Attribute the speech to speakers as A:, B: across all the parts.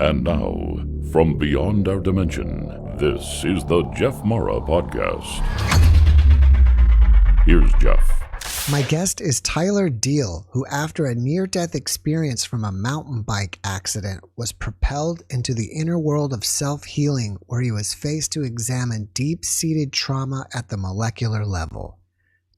A: And now, from beyond our dimension, this is the JeffMara podcast. Here's Jeff.
B: My guest is Tyler Deal, who after a near-death experience from a mountain bike accident was propelled into the inner world of self-healing, where he was faced to examine deep-seated trauma at the molecular level.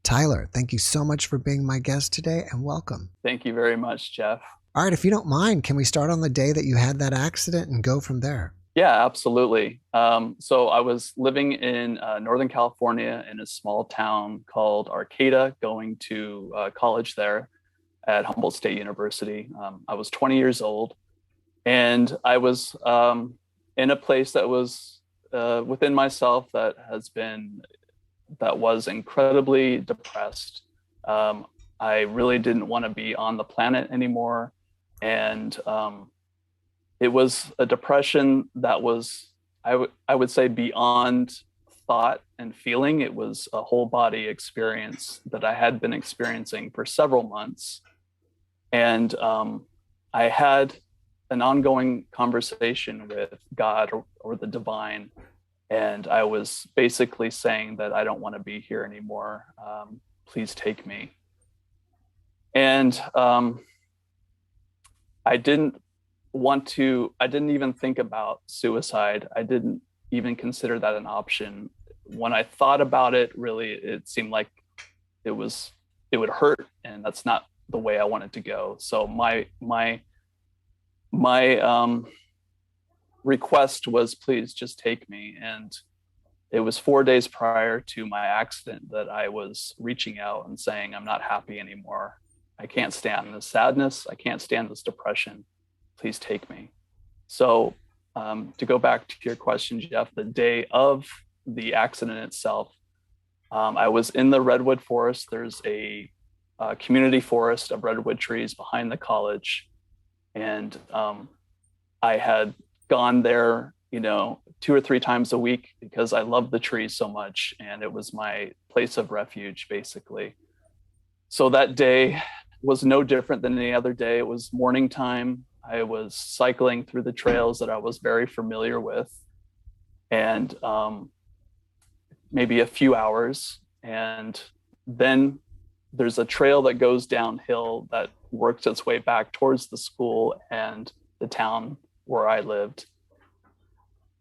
B: Tyler, thank you so much for being my guest today, and welcome.
C: Thank you very much, Jeff.
B: All right, if you don't mind, can we start on the day that you had that accident and go from there?
C: Yeah, absolutely. So I was living in Northern California in a small town called Arcata, going to college there at Humboldt State University. I was 20 years old, and I was in a place that was within myself that was incredibly depressed. I really didn't want to be on the planet anymore. And it was a depression that was, I would say, beyond thought and feeling. It was a whole body experience that I had been experiencing for several months. And I had an ongoing conversation with God or the divine. And I was basically saying that I don't want to be here anymore. Please take me. And I didn't even think about suicide. I didn't even consider that an option. When I thought about it, really, it seemed like it would hurt, and that's not the way I wanted to go. So my request was, please just take me. And it was 4 days prior to my accident that I was reaching out and saying, I'm not happy anymore. I can't stand this sadness. I can't stand this depression. Please take me. So to go back to your question, Jeff, the day of the accident itself, I was in the redwood forest. There's a community forest of redwood trees behind the college. And I had gone there, 2 or 3 times a week because I love the trees so much. And it was my place of refuge, basically. So that day was no different than any other day. It was morning time. I was cycling through the trails that I was very familiar with, and maybe a few hours. And then there's a trail that goes downhill that works its way back towards the school and the town where I lived.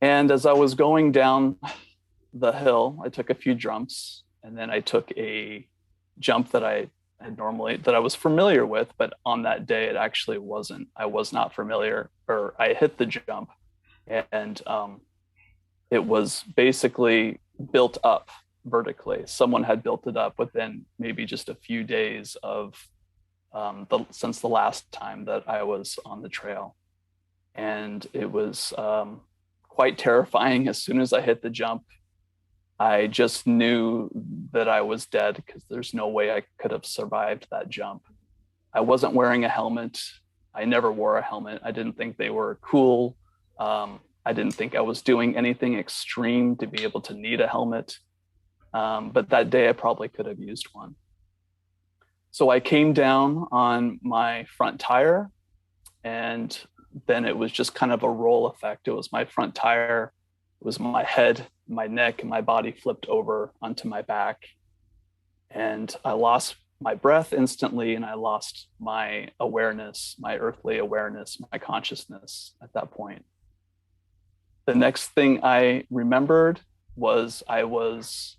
C: And as I was going down the hill, I took a few jumps, and then I took a jump that I was familiar with, but on that day it actually wasn't. I was not familiar, or I hit the jump, and it was basically built up vertically. Someone had built it up within maybe just a few days of since the last time that I was on the trail, and it was quite terrifying. As soon as I hit the jump, I just knew that I was dead, because there's no way I could have survived that jump. I wasn't wearing a helmet. I never wore a helmet. I didn't think they were cool. I didn't think I was doing anything extreme to be able to need a helmet. But that day I probably could have used one. So I came down on my front tire, and then it was just kind of a roll effect. It was my front tire, it was my head, my neck, and my body flipped over onto my back. And I lost my breath instantly, and I lost my awareness, my earthly awareness, my consciousness at that point. The next thing I remembered was I was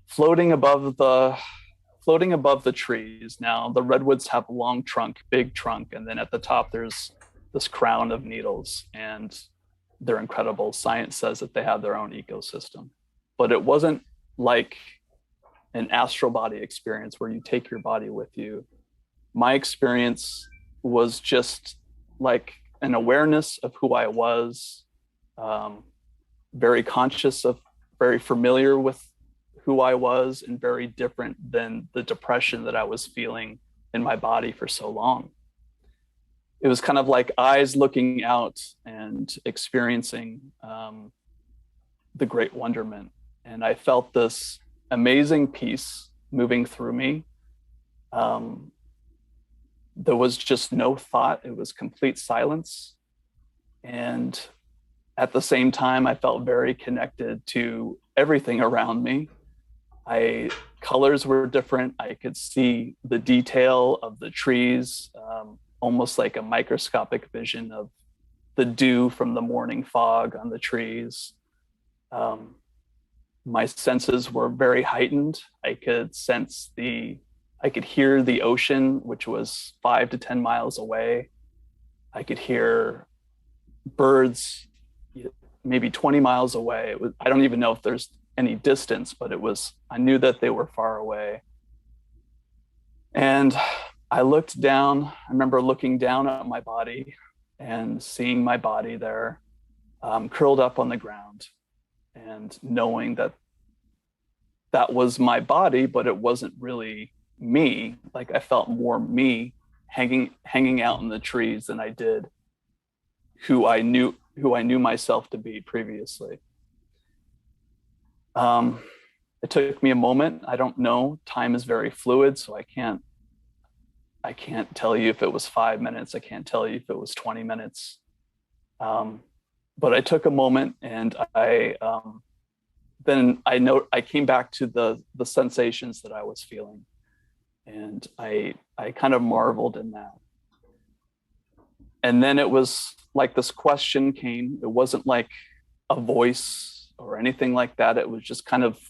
C: floating above the trees. Now, the redwoods have a long trunk, big trunk, and then at the top there's this crown of needles, and they're incredible. Science says that they have their own ecosystem, but it wasn't like an astral body experience where you take your body with you. My experience was just like an awareness of who I was, very conscious of, very familiar with who I was, and very different than the depression that I was feeling in my body for so long. It was kind of like eyes looking out and experiencing the great wonderment. And I felt this amazing peace moving through me. There was just no thought. It was complete silence. And at the same time, I felt very connected to everything around me. Colors were different. I could see the detail of the trees, almost like a microscopic vision of the dew from the morning fog on the trees. My senses were very heightened. I could hear the ocean, which was 5 to 10 miles away. I could hear birds maybe 20 miles away. I don't even know if there's any distance, but I knew that they were far away. And I looked down. I remember looking down at my body and seeing my body there, curled up on the ground, and knowing that that was my body, but it wasn't really me. Like, I felt more me hanging out in the trees than I did who I knew myself to be previously. It took me a moment. I don't know. Time is very fluid, so I can't tell you if it was 5 minutes. I can't tell you if it was 20 minutes. But I took a moment, and then I came back to the sensations that I was feeling, and I kind of marveled in that. And then it was like this question came. It wasn't like a voice or anything like that. It was just kind of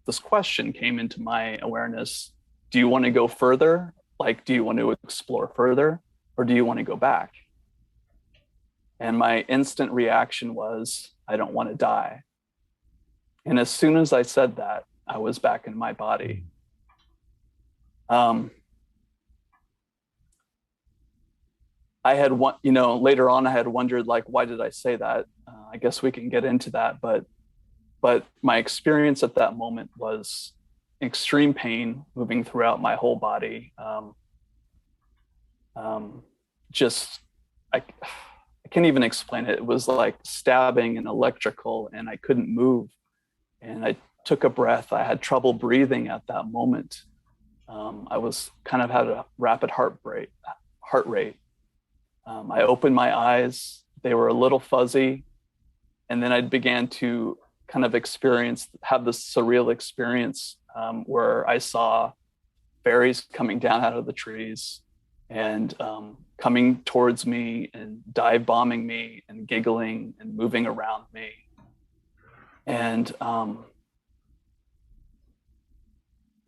C: this question came into my awareness. Do you want to go further? Like, do you want to explore further, or do you want to go back? And my instant reaction was, I don't want to die. And as soon as I said that, I was back in my body. Later on, I had wondered, like, why did I say that? I guess we can get into that, but my experience at that moment was extreme pain moving throughout my whole body. I can't even explain it. It was like stabbing and electrical, and I couldn't move. And I took a breath. I had trouble breathing at that moment. I was kind of had a rapid heart rate. I opened my eyes. They were a little fuzzy. And then I began to kind of have this surreal experience where I saw fairies coming down out of the trees and coming towards me and dive bombing me and giggling and moving around me. And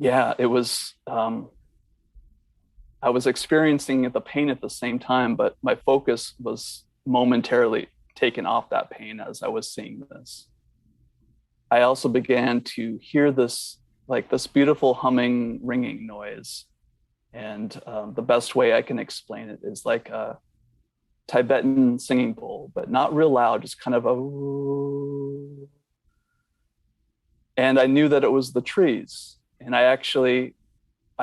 C: it was, I was experiencing the pain at the same time, but my focus was momentarily taken off that pain as I was seeing this. I also began to hear this beautiful humming, ringing noise. And the best way I can explain it is like a Tibetan singing bowl, but not real loud, just kind of a. And I knew that it was the trees. And I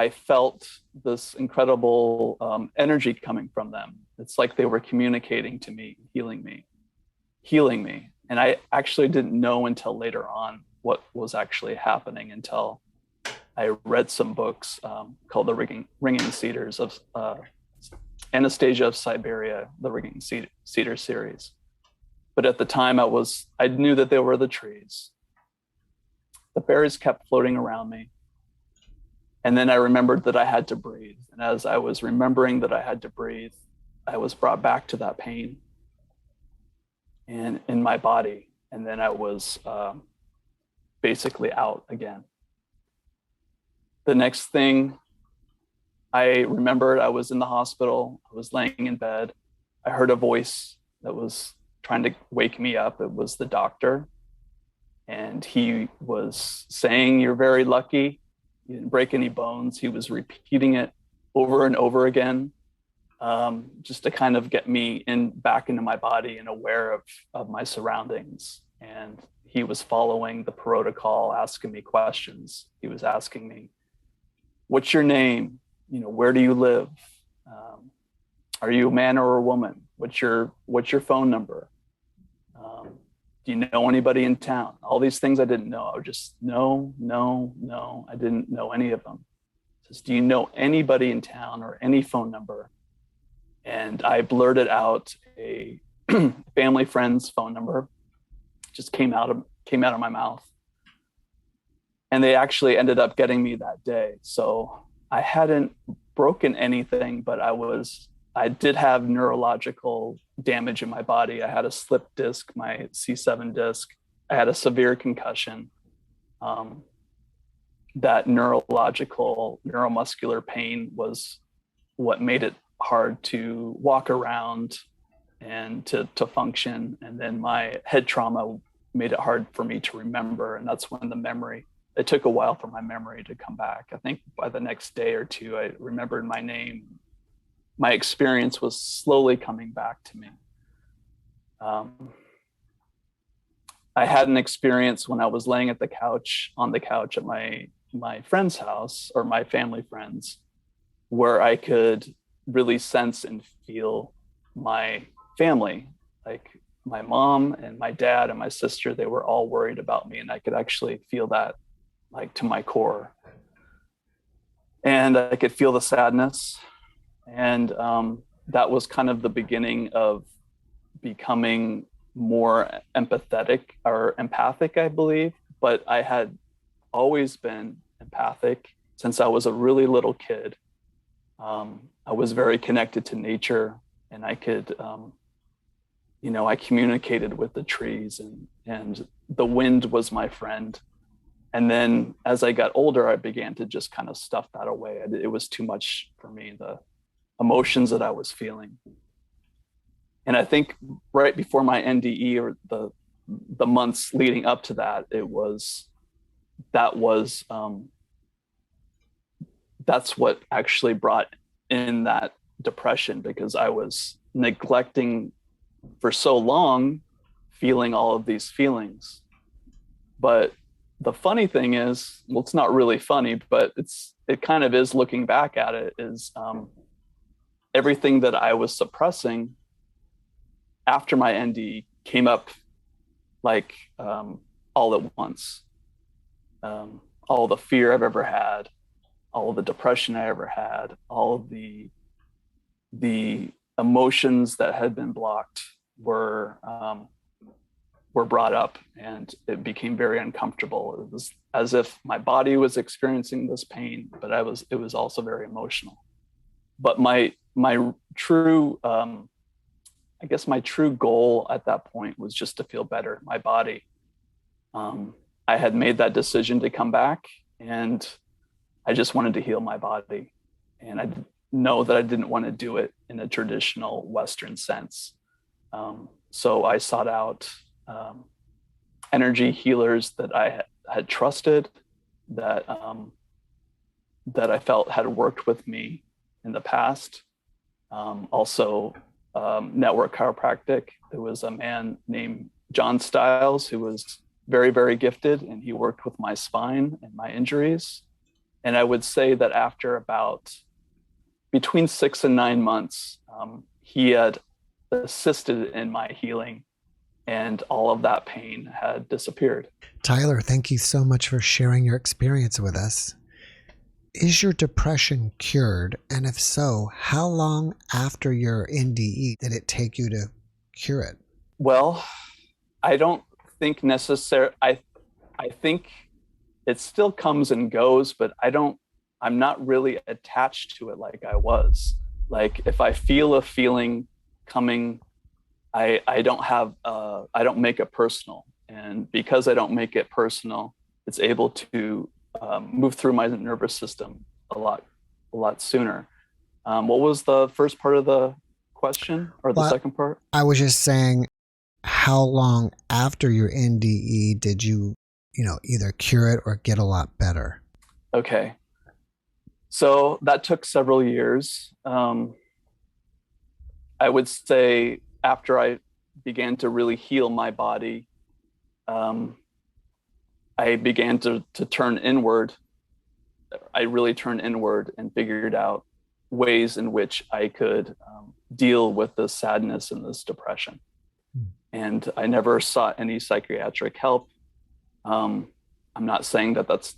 C: felt this incredible energy coming from them. It's like they were communicating to me, healing me. And I actually didn't know until later on what was actually happening, until I read some books called The Ringing Cedars of Anastasia of Siberia, the Ringing Cedar series. But at the time I knew that they were the trees. The fairies kept floating around me. And then I remembered that I had to breathe. And as I was remembering that I had to breathe, I was brought back to that pain and in my body. And then I was basically out again. The next thing I remembered, I was in the hospital. I was laying in bed. I heard a voice that was trying to wake me up. It was the doctor. And he was saying, "You're very lucky. You didn't break any bones." He was repeating it over and over again, just to kind of get me back into my body and aware of my surroundings. And he was following the protocol, asking me questions. He was asking me, "What's your name? Where do you live? Are you a man or a woman? What's your phone number? Do you know anybody in town?" All these things I didn't know. I would just, no. I didn't know any of them. He says, "Do you know anybody in town or any phone number?" And I blurted out a family friend's phone number just came out of my mouth. And they actually ended up getting me that day. So I hadn't broken anything, but I did have neurological damage in my body. I had a slip disc, my C7 disc. I had a severe concussion. That neuromuscular pain was what made it hard to walk around and to function. And then my head trauma made it hard for me to remember. And that's when it took a while for my memory to come back. I think by the next day or two, I remembered my name. My experience was slowly coming back to me. I had an experience when I was laying on the couch at my friend's house, or my family friends, where I could really sense and feel my family. Like my mom and my dad and my sister, they were all worried about me, and I could actually feel that, like, to my core. And I could feel the sadness. And that was kind of the beginning of becoming more empathetic or empathic, I believe. But I had always been empathic since I was a really little kid. I was very connected to nature, and I could, I communicated with the trees, and the wind was my friend. And then as I got older, I began to just kind of stuff that away. It was too much for me, the emotions that I was feeling. And I think right before my NDE, or the months leading up to that, that's what actually brought in that depression, because I was neglecting for so long feeling all of these feelings. But the funny thing is, well, it's not really funny, but it kind of is, looking back at it, is everything that I was suppressing after my ND came up, like, all at once. All the fear I've ever had, all the depression I ever had, all of the emotions that had been blocked were brought up, and it became very uncomfortable. It was as if my body was experiencing this pain, but it was also very emotional. But my true, I guess my true goal at that point was just to feel better in my body. I had made that decision to come back, and I just wanted to heal my body. And I know that I didn't want to do it in a traditional Western sense. So I sought out energy healers that I had trusted, that I felt had worked with me in the past. Also, network chiropractic. There was a man named John Stiles who was very, very gifted, and he worked with my spine and my injuries. And I would say that after about between 6 and 9 months, he had assisted in my healing, and all of that pain had disappeared.
B: Tyler, thank you so much for sharing your experience with us. Is your depression cured? And if so, how long after your NDE did it take you to cure it?
C: Well, I don't think necessarily. I think it still comes and goes, but I'm not really attached to it like I was. Like, if I feel a feeling coming, I don't make it personal. And because I don't make it personal, it's able to move through my nervous system a lot sooner. What was the first part of the question, or the second part?
B: I was just saying, how long after your NDE did you either cure it or get a lot better?
C: Okay. So that took several years. I would say after I began to really heal my body, I began to turn inward. I really turned inward and figured out ways in which I could deal with this sadness and this depression. And I never sought any psychiatric help. I'm not saying that's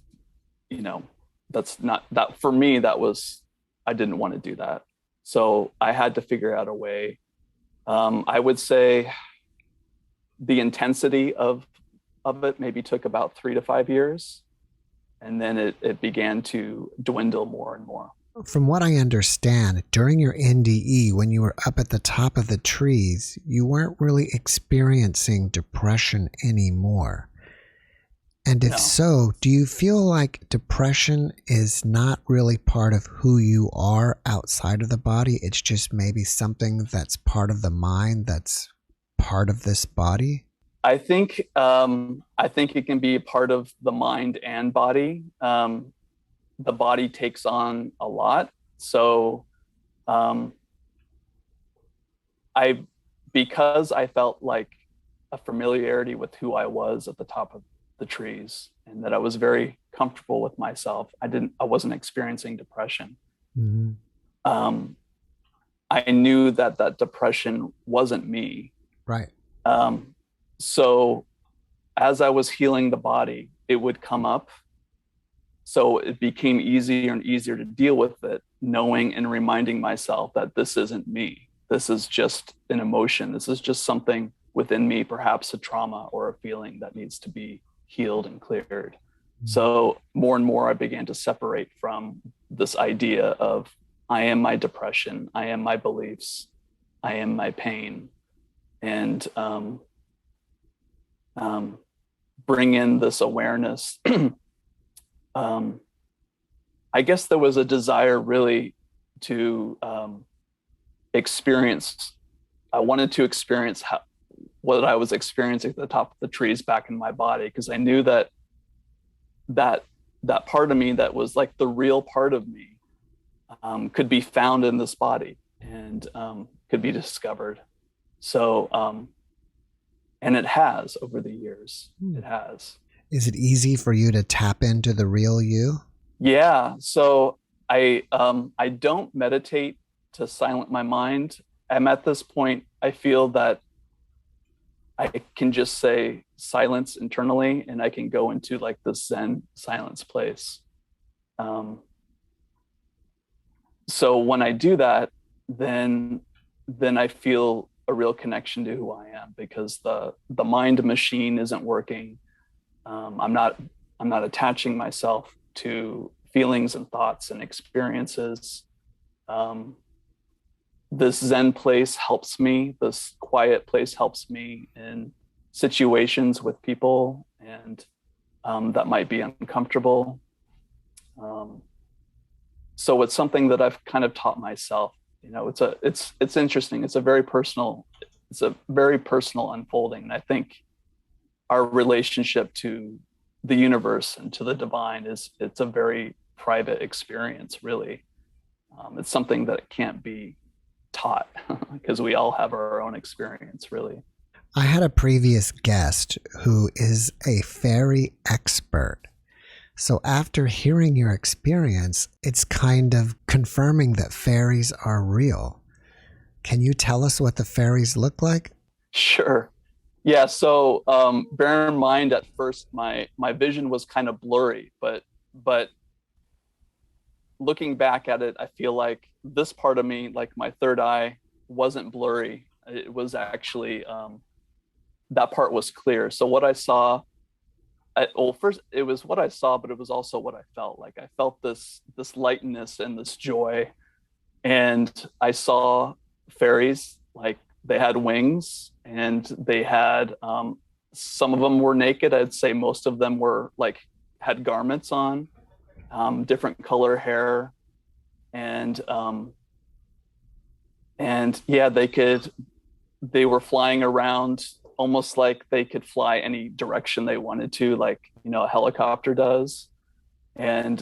C: not that for me, I didn't want to do that. So I had to figure out a way I would say the intensity of it maybe took about 3 to 5 years. And then it began to dwindle more and more.
B: From what I understand, during your NDE, when you were up at the top of the trees, you weren't really experiencing depression anymore. And if
C: No.
B: so, do you feel like depression is not really part of who you are outside of the body? It's just maybe something that's part of the mind that's part of this body?
C: I think it can be part of the mind and body. The body takes on a lot. So um, I because I felt like a familiarity with who I was at the top of the trees and that I was very comfortable with myself. I wasn't experiencing depression.
B: Mm-hmm.
C: Um, I knew that that depression wasn't me.
B: Right.
C: So as I was healing the body, it would come up. So it became easier and easier to deal with it, knowing and reminding myself that this isn't me. This is just an emotion. This is just something within me, perhaps a trauma or a feeling that needs to be healed and cleared. So more and more, I began to separate from this idea of I am my depression, I am my beliefs, I am my pain, and bring in this awareness. I guess there was a desire really to experience. I wanted to experience what I was experiencing at the top of the trees back in my body, because I knew that part of me that was like the real part of me could be found in this body and could be discovered. So, and it has over the years. It has.
B: Is it easy for you to tap into the real you?
C: Yeah. So I don't meditate to silence my mind. I'm at this point, I feel that I can just say silence internally and I can go into like this Zen silence place. So when I do that, then I feel a real connection to who I am, because the mind machine isn't working. I'm not attaching myself to feelings and thoughts and experiences. This Zen place helps me. This quiet place helps me in situations with people and that might be uncomfortable. So it's something that I've kind of taught myself. You know, it's interesting. It's a very personal unfolding. And I think our relationship to the universe and to the divine it's a very private experience, really. It's something that can't be taught because we all have our own experience, really.
B: I had a previous guest who is a fairy expert. So after hearing your experience, it's kind of confirming that fairies are real. Can you tell us what the fairies look like?
C: Sure. Yeah. So bear in mind, at first my vision was kind of blurry, but looking back at it, I feel like this part of me, like my third eye, wasn't blurry. It was actually that part was clear. So what I saw, first it was what I saw, but it was also what I felt. Like I felt this lightness and this joy, and I saw fairies. Like they had wings, and they had some of them were naked. I'd say most of them were like had garments on, different color hair, and yeah, they were flying around almost like they could fly any direction they wanted to, like, you know, a helicopter does. And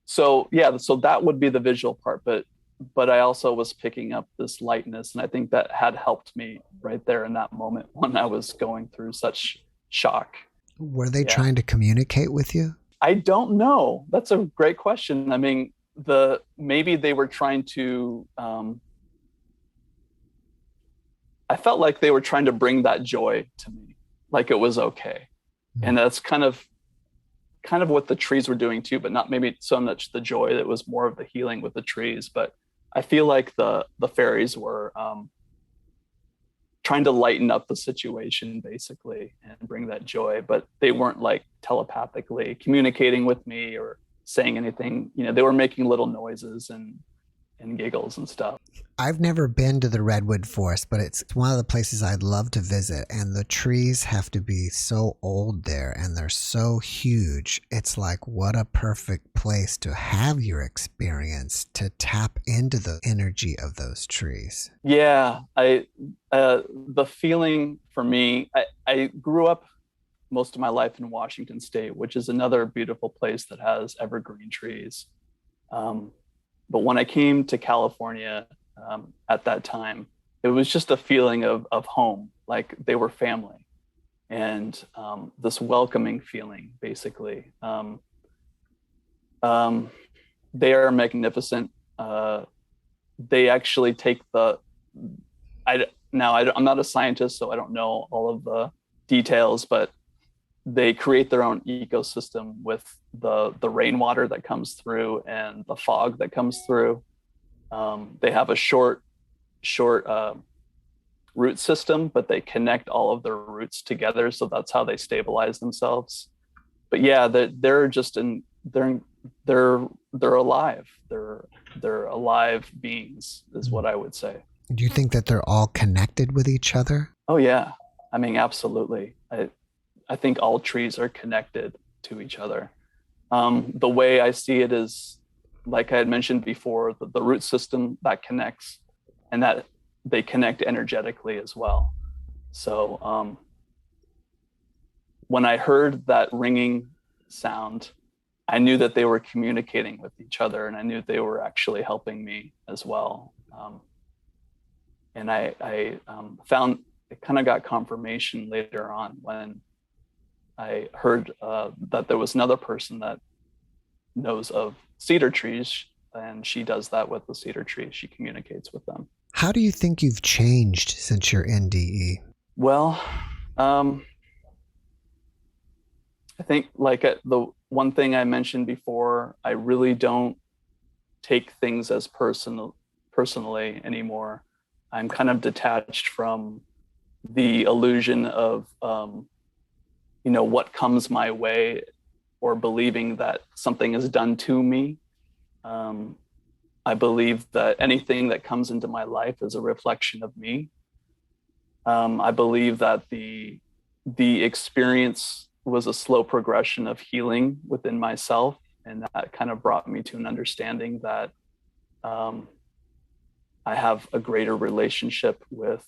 C: so yeah, so that would be the visual part, but I also was picking up this lightness, and I think that had helped me right there in that moment when I was going through such shock.
B: Were they trying to communicate with you?
C: I don't know. That's a great question. I mean, maybe they were trying to I felt like they were trying to bring that joy to me, like it was okay. Mm-hmm. And that's kind of what the trees were doing too, but not maybe so much the joy. That was more of the healing with the trees. But I feel like the fairies were trying to lighten up the situation basically and bring that joy, but they weren't like telepathically communicating with me or saying anything. You know, they were making little noises and giggles and stuff.
B: I've never been to the Redwood Forest, but it's one of the places I'd love to visit. And the trees have to be so old there and they're so huge. It's like, what a perfect place to have your experience, to tap into the energy of those trees.
C: Yeah, the feeling for me, I grew up most of my life in Washington State, which is another beautiful place that has evergreen trees. But when I came to California at that time, it was just a feeling of home, like they were family, and this welcoming feeling, basically. They are magnificent. They actually take I'm not a scientist, so I don't know all of the details, but they create their own ecosystem with the rainwater that comes through and the fog that comes through. They have a short root system, but they connect all of their roots together, so that's how they stabilize themselves. But yeah, they're alive. They're alive beings, is what I would say.
B: Do you think that they're all connected with each other?
C: Oh yeah, I mean, absolutely. I think all trees are connected to each other. The way I see it is, like I had mentioned before, the root system that connects, and that they connect energetically as well. So when I heard that ringing sound, I knew that they were communicating with each other, and I knew they were actually helping me as well. And I found, it kind of got confirmation later on when I heard that there was another person that knows of cedar trees, and she does that with the cedar trees. She communicates with them.
B: How do you think you've changed since your NDE?
C: Well, I think like the one thing I mentioned before, I really don't take things as personally anymore. I'm kind of detached from the illusion of what comes my way, or believing that something is done to me. I believe that anything that comes into my life is a reflection of me. I believe that the experience was a slow progression of healing within myself, and that kind of brought me to an understanding that I have a greater relationship with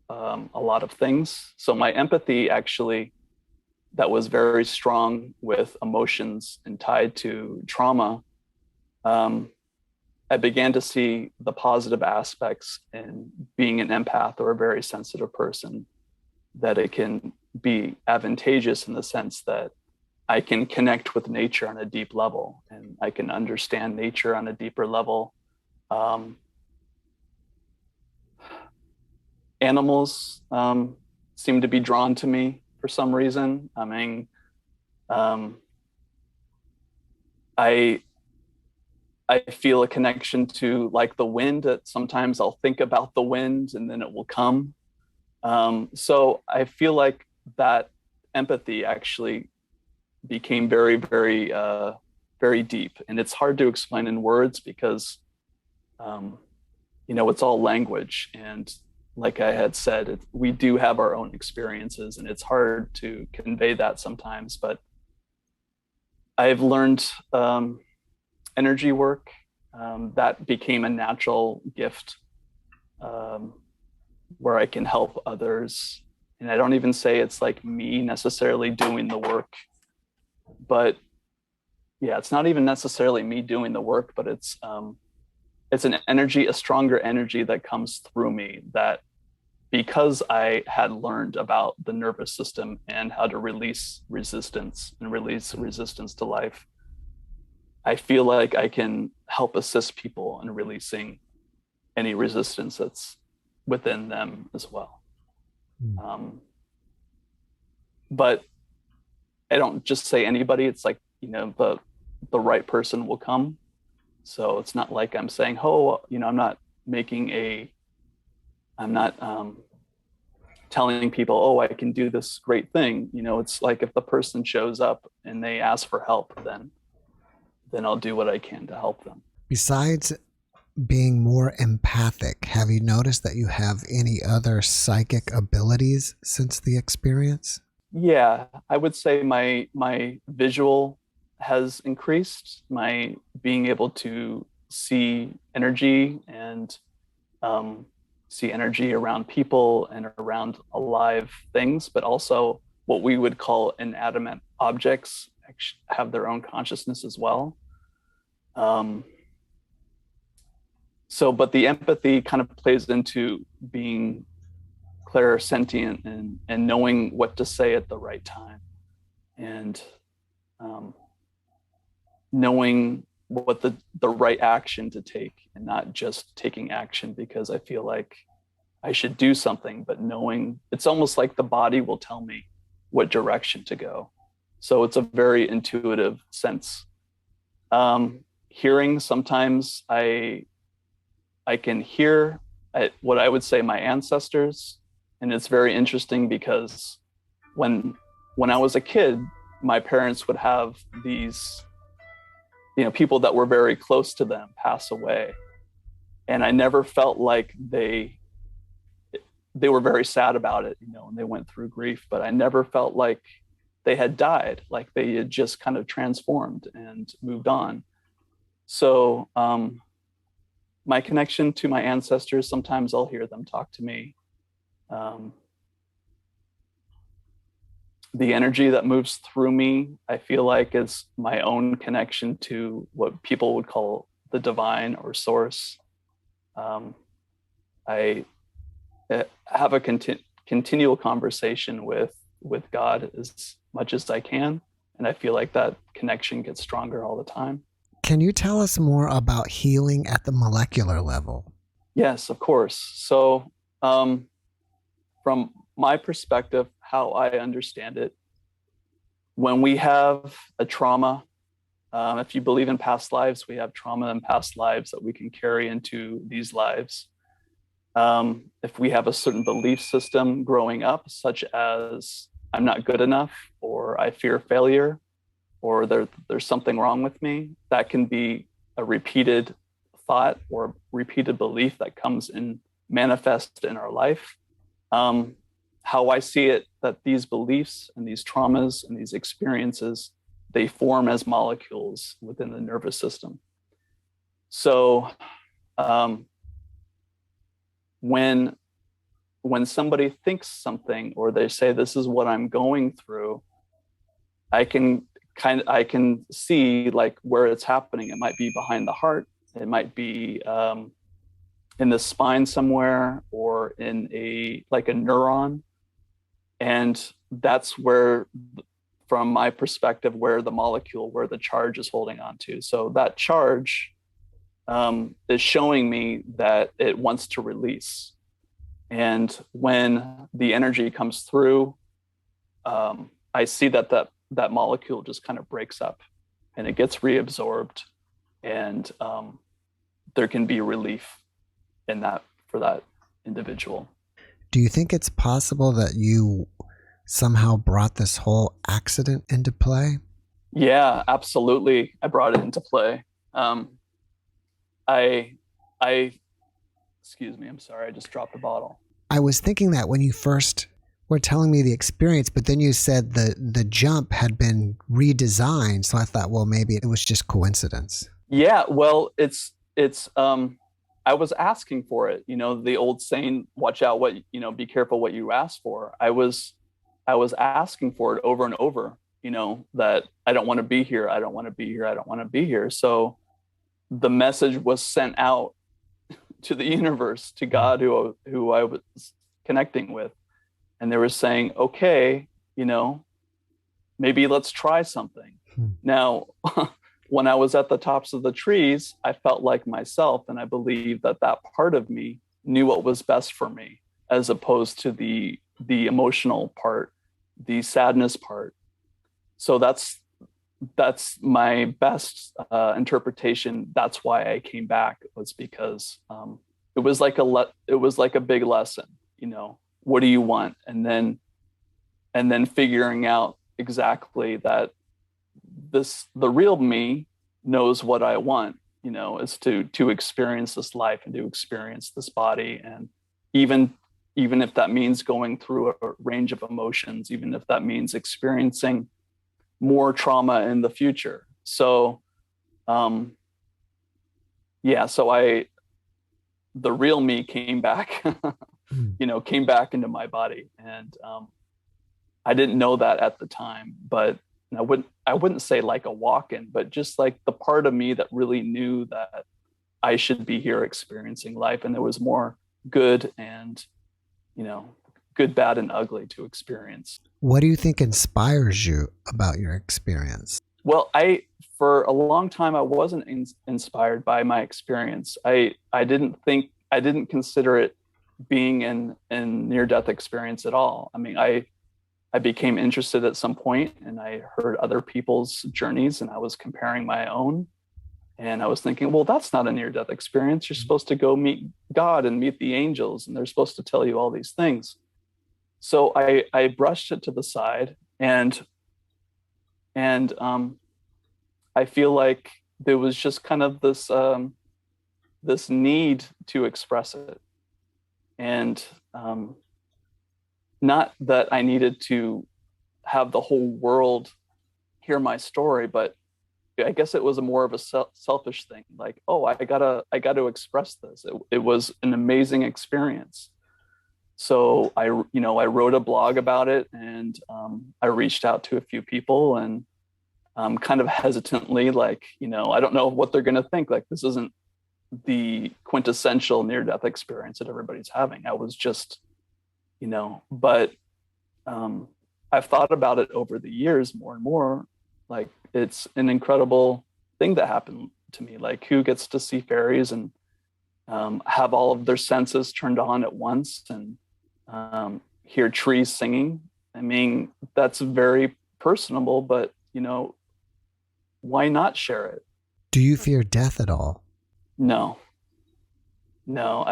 C: a lot of things. So my empathy actually, that was very strong with emotions and tied to trauma, I began to see the positive aspects in being an empath or a very sensitive person, that it can be advantageous in the sense that I can connect with nature on a deep level, and I can understand nature on a deeper level. Animals seem to be drawn to me for some reason. I mean, I feel a connection to, like, the wind, that sometimes I'll think about the wind and then it will come. So I feel like that empathy actually became very, very, very deep. And it's hard to explain in words because, it's all language. And like I had said, we do have our own experiences, and it's hard to convey that sometimes. But I've learned energy work. That became a natural gift, where I can help others. And I don't even say it's like me necessarily doing the work, but yeah, it's not even necessarily me doing the work, but it's an energy, a stronger energy that comes through me, that because I had learned about the nervous system and how to release resistance to life, I feel like I can help assist people in releasing any resistance that's within them as well. But I don't just say anybody. It's like, the right person will come. So it's not like I'm saying, oh, I'm not telling people, oh, I can do this great thing. It's like if the person shows up and they ask for help, then I'll do what I can to help them.
B: Besides being more empathic, have you noticed that you have any other psychic abilities since the experience?
C: Yeah, I would say my visual has increased, my being able to see energy and see energy around people and around alive things, but also what we would call inanimate objects have their own consciousness as well. But the empathy kind of plays into being clairsentient and knowing what to say at the right time, and knowing what the right action to take, and not just taking action because I feel like I should do something, but knowing it's almost like the body will tell me what direction to go. So it's a very intuitive sense. Hearing, sometimes I can hear what I would say my ancestors. And it's very interesting because when I was a kid, my parents would have these, people that were very close to them pass away. And I never felt like they were very sad about it, and they went through grief, but I never felt like they had died, like they had just kind of transformed and moved on. So my connection to my ancestors, sometimes I'll hear them talk to me. The energy that moves through me, I feel like, is my own connection to what people would call the divine or source. I have a continual conversation with God as much as I can, and I feel like that connection gets stronger all the time.
B: Can you tell us more about healing at the molecular level?
C: Yes, of course. So from my perspective, how I understand it, when we have a trauma, if you believe in past lives, we have trauma in past lives that we can carry into these lives. If we have a certain belief system growing up, such as I'm not good enough, or I fear failure, or there's something wrong with me, that can be a repeated thought or repeated belief that comes in manifest in our life. How I see it, that these beliefs and these traumas and these experiences, they form as molecules within the nervous system. So when somebody thinks something, or they say, this is what I'm going through, I can see like where it's happening. It might be behind the heart. It might be in the spine somewhere, or in a neuron. And that's where, from my perspective, where the charge is holding on to. So that charge is showing me that it wants to release. And when the energy comes through, I see that molecule just kind of breaks up and it gets reabsorbed, and there can be relief in that for that individual.
B: Do you think it's possible that you somehow brought this whole accident into play?
C: Yeah, absolutely. I brought it into play. Excuse me, I'm sorry, I just dropped a bottle.
B: I was thinking that when you first were telling me the experience, but then you said the jump had been redesigned. So I thought, well, maybe it was just coincidence.
C: Yeah, well, it's I was asking for it. The old saying, watch out be careful what you ask for. I was asking for it over and over, that I don't want to be here. I don't want to be here. I don't want to be here. So the message was sent out to the universe, to God, who I was connecting with. And they were saying, okay, maybe let's try something. Now, when I was at the tops of the trees, I felt like myself, and I believe that part of me knew what was best for me, as opposed to the emotional part, the sadness part. So that's that's my best interpretation. That's why I came back, was because it was like it was like a big lesson. You know, what do you want, and then figuring out exactly that the real me knows what I want. You know, is to experience this life and to experience this body, and even if that means going through a range of emotions, even if that means experiencing more trauma in the future. So, yeah, so the real me came back, you know, came back into my body. And I didn't know that at the time, but I wouldn't say like a walk-in, but just like the part of me that really knew that I should be here experiencing life. And there was more good and, you know, good, bad, and ugly to experience.
B: What do you think inspires you about your experience?
C: Well, for a long time, I wasn't inspired by my experience. I didn't consider it being in near-death experience at all. I mean, I became interested at some point, and I heard other people's journeys, and I was comparing my own. And I was thinking, well, that's not a near-death experience. You're supposed to go meet God and meet the angels, and they're supposed to tell you all these things. So I brushed it to the side, and I feel like there was just kind of this this need to express it, and not that I needed to have the whole world hear my story, but I guess it was more of a selfish thing. Like, oh, I gotta express this. It was an amazing experience. So I wrote a blog about it, and I reached out to a few people, and kind of hesitantly, like, you know, I don't know what they're going to think. Like, this isn't the quintessential near-death experience that everybody's having. I was just, you know, but I've thought about it over the years more and more. Like, it's an incredible thing that happened to me. Like, who gets to see fairies and have all of their senses turned on at once, and hear trees singing? I mean, that's very personable, but, you know, why not share it?
B: Do you fear death at all?
C: No, no,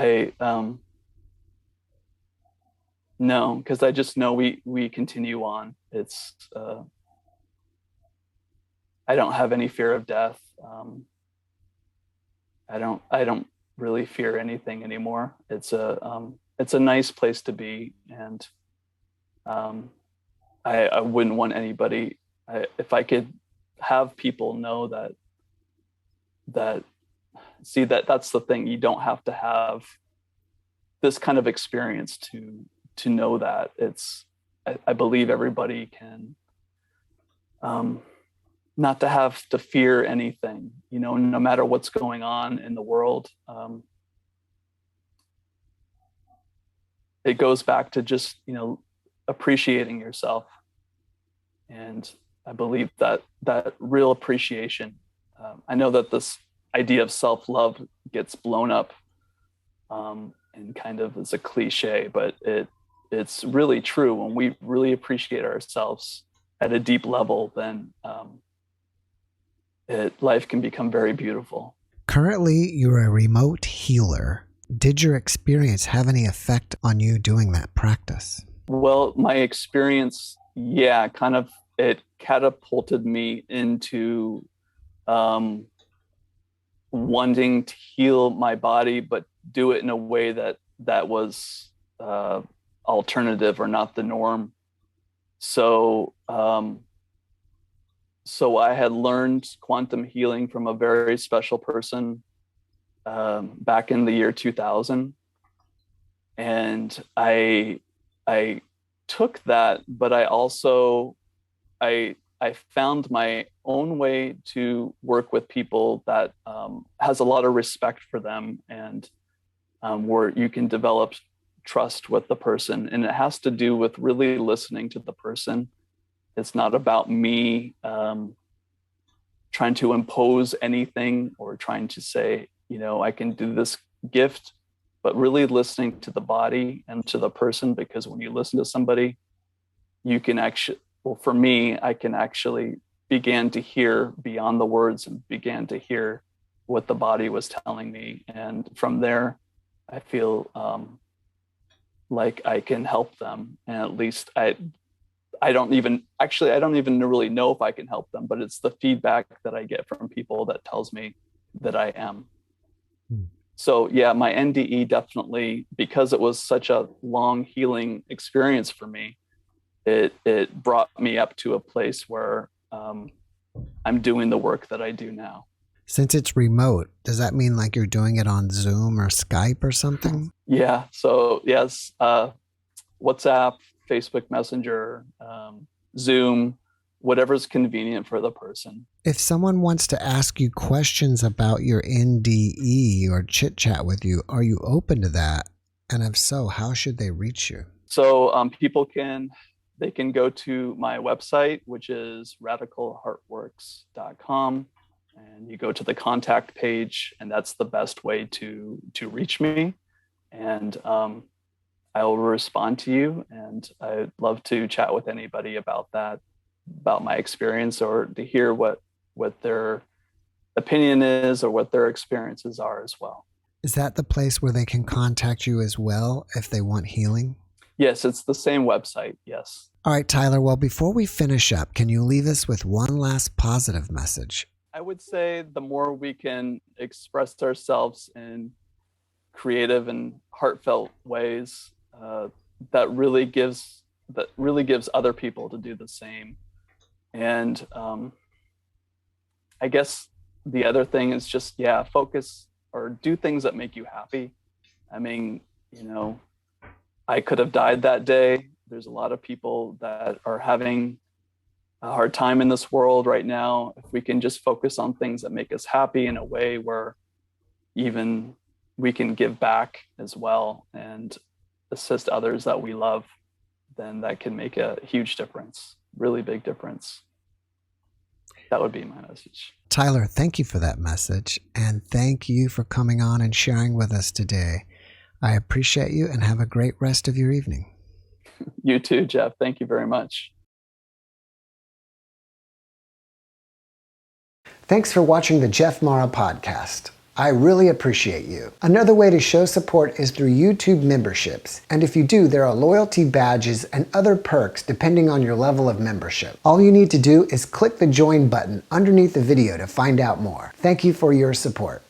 C: because I just know we continue on. It's I don't have any fear of death. I don't really fear anything anymore. It's a nice place to be, and I wouldn't want anybody. If I could have people know that's the thing. You don't have to have this kind of experience to know that. I believe everybody can, not to have to fear anything, you know, no matter what's going on in the world. It goes back to just, you know, appreciating yourself. And I believe that real appreciation, I know that this idea of self-love gets blown up and kind of as a cliche, but it's really true. When we really appreciate ourselves at a deep level, then life can become very beautiful.
B: Currently, you're a remote healer. Did your experience have any effect on you doing that practice?
C: Well, my experience, yeah, kind of, it catapulted me into wanting to heal my body, but do it in a way that was alternative or not the norm. So I had learned quantum healing from a very special person back in the year 2000, and I took that, but I also I found my own way to work with people that has a lot of respect for them, and where you can develop trust with the person. And it has to do with really listening to the person. It's not about me trying to impose anything or trying to say, you know, I can do this gift, but really listening to the body and to the person. Because when you listen to somebody, you can actually, well, for me, I can actually began to hear beyond the words and began to hear what the body was telling me. And from there, I feel like I can help them. And at least I don't even really know if I can help them, but it's the feedback that I get from people that tells me that I am. So yeah, my NDE definitely, because it was such a long healing experience for me, it brought me up to a place where I'm doing the work that I do now.
B: Since it's remote, does that mean like you're doing it on Zoom or Skype or something?
C: Yeah. So yes, WhatsApp, Facebook Messenger, Zoom, whatever's convenient for the person.
B: If someone wants to ask you questions about your NDE or chit chat with you, are you open to that? And if so, how should they reach you?
C: So people can go to my website, which is radicalheartworks.com, and you go to the contact page, and that's the best way to reach me. And I will respond to you, and I'd love to chat with anybody about that, about my experience, or to hear what their opinion is or what their experiences are as well.
B: Is that the place where they can contact you as well if they want healing?
C: Yes, it's the same website. Yes.
B: All right, Tyler. Well, before we finish up, can you leave us with one last positive message?
C: I would say the more we can express ourselves in creative and heartfelt ways, that really gives other people to do the same. And I guess the other thing is just, focus or do things that make you happy. I mean, I could have died that day. There's a lot of people that are having a hard time in this world right now. If we can just focus on things that make us happy in a way where even we can give back as well and assist others that we love, then that can make a huge difference, really big difference. That would be my message.
B: Tyler, thank you for that message. And thank you for coming on and sharing with us today. I appreciate you and have a great rest of your evening.
C: You too, Jeff. Thank you very much.
B: Thanks for watching the JeffMara podcast. I really appreciate you. Another way to show support is through YouTube memberships. And if you do, there are loyalty badges and other perks depending on your level of membership. All you need to do is click the join button underneath the video to find out more. Thank you for your support.